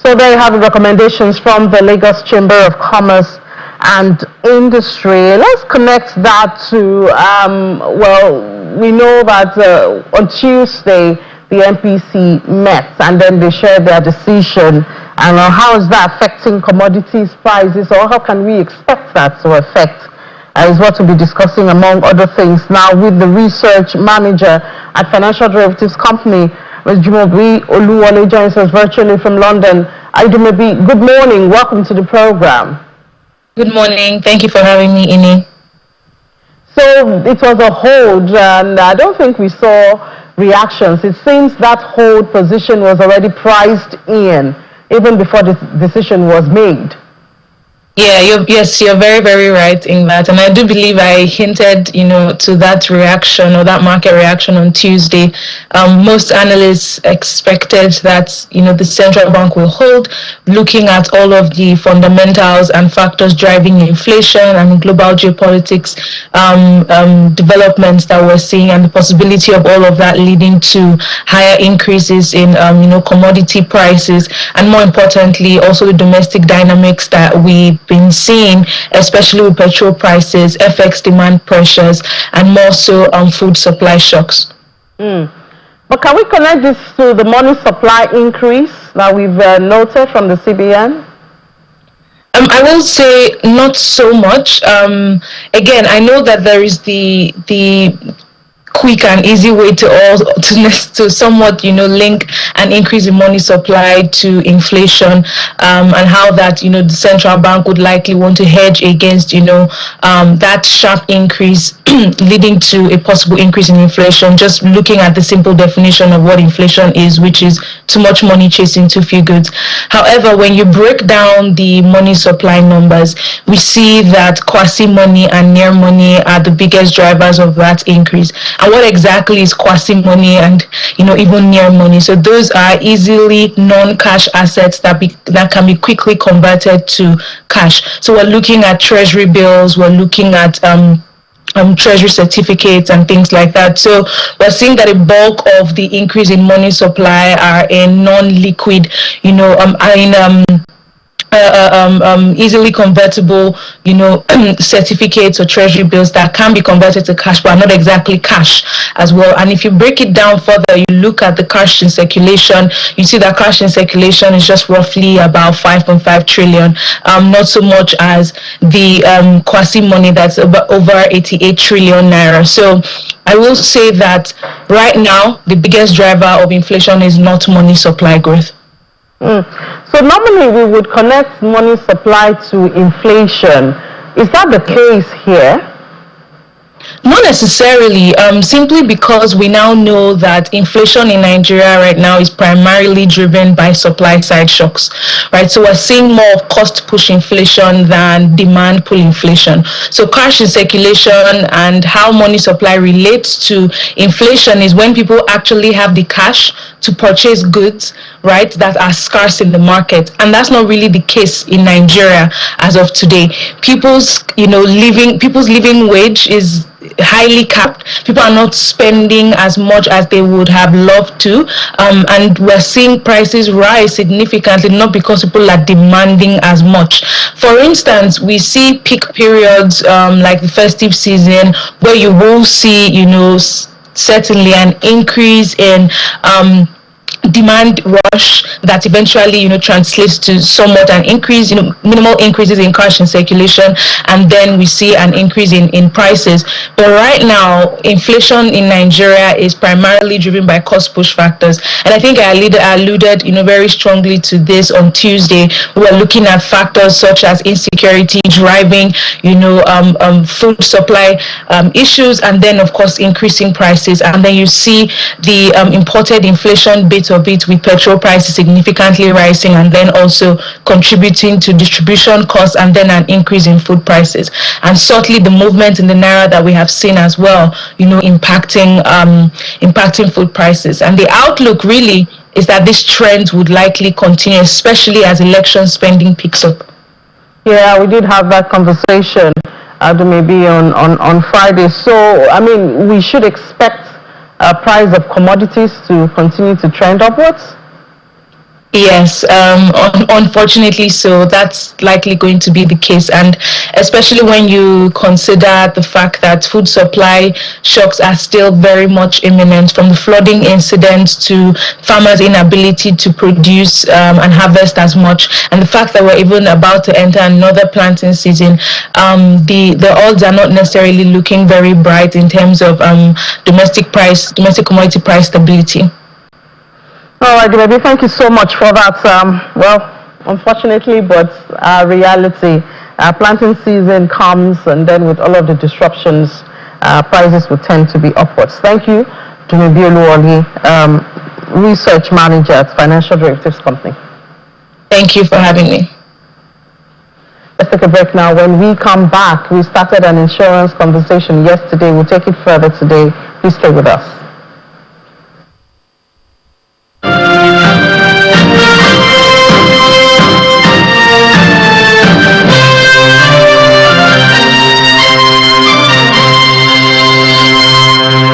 So there you have the recommendations from the Lagos Chamber of Commerce and Industry. Let's connect that to, we know that on Tuesday, the MPC met and then they shared their decision. And how is that affecting commodities prices, or how can we expect that to affect? Is what we'll be discussing among other things now with the research manager at Financial Derivatives Company, Ms. Jumobi Oluwole, joins us virtually from London. Jumobi, good morning. Welcome to the program. Good morning. Thank you for having me, Ini. So it was a hold, and I don't think we saw reactions. It seems that hold position was already priced in, even before the decision was made. Yeah, you're very, very right in that. And I do believe I hinted, to that reaction or that market reaction on Tuesday. Most analysts expected that, the central bank will hold, looking at all of the fundamentals and factors driving inflation and global geopolitics developments that we're seeing, and the possibility of all of that leading to higher increases in, commodity prices, and more importantly, also the domestic dynamics that we've been seeing, especially with petrol prices, FX demand pressures, and more so food supply shocks. But can we connect this to the money supply increase that we've noted from the CBN? I will say not so much. Again, I know that there is the quick and easy way to somewhat link an increase in money supply to inflation, and how that the central bank would likely want to hedge against that sharp increase leading to a possible increase in inflation, just looking at the simple definition of what inflation is, which is too much money chasing too few goods. However, when you break down the money supply numbers, we see that quasi money and near money are the biggest drivers of that increase. And what exactly is quasi money and even near money? So those are easily non-cash assets that can be quickly converted to cash. So we're looking at treasury bills, we're looking at treasury certificates and things like that. So we're seeing that a bulk of the increase in money supply are in non-liquid, easily convertible, certificates or treasury bills that can be converted to cash, but are not exactly cash as well. And if you break it down further, you look at the cash in circulation, you see that cash in circulation is just roughly about 5.5 trillion, not so much as the quasi money that's over 88 trillion naira. So I will say that right now, the biggest driver of inflation is not money supply growth. So normally we would connect money supply to inflation. Is that the case here? Not necessarily, simply because we now know that inflation in Nigeria right now is primarily driven by supply side shocks, right? So we're seeing more of cost push inflation than demand pull inflation. So cash in circulation and how money supply relates to inflation is when people actually have the cash to purchase goods, right, that are scarce in the market. And that's not really the case in Nigeria as of today. People's living wage is highly capped. People are not spending as much as they would have loved to, and we're seeing prices rise significantly, not because people are demanding as much. For instance, we see peak periods like the festive season where you will see certainly an increase in demand rush that eventually translates to somewhat an increase, minimal increases in cash in circulation, and then we see an increase in prices. But right now, inflation in Nigeria is primarily driven by cost push factors, and I think I alluded very strongly to this on Tuesday. We're looking at factors such as insecurity driving food supply issues, and then of course increasing prices, and then you see the imported inflation bit of it, with petrol prices significantly rising and then also contributing to distribution costs and then an increase in food prices. And certainly the movement in the naira that we have seen as well, impacting food prices. And the outlook really is that this trend would likely continue, especially as election spending picks up. Yeah, we did have that conversation maybe on Friday. So, we should expect price of commodities to continue to trend upwards? Yes, unfortunately, so that's likely going to be the case, and especially when you consider the fact that food supply shocks are still very much imminent, from the flooding incidents to farmers' inability to produce and harvest as much, and the fact that we're even about to enter another planting season. The odds are not necessarily looking very bright in terms of domestic commodity price stability. All right, baby, thank you so much for that. Well, unfortunately, but reality, planting season comes, and then with all of the disruptions, prices will tend to be upwards. Thank you, Jumibi Oluwole, Research Manager at Financial Derivatives Company. Thank you for having me. Let's take a break now. When we come back, we started an insurance conversation yesterday. We'll take it further today. Please stay with us.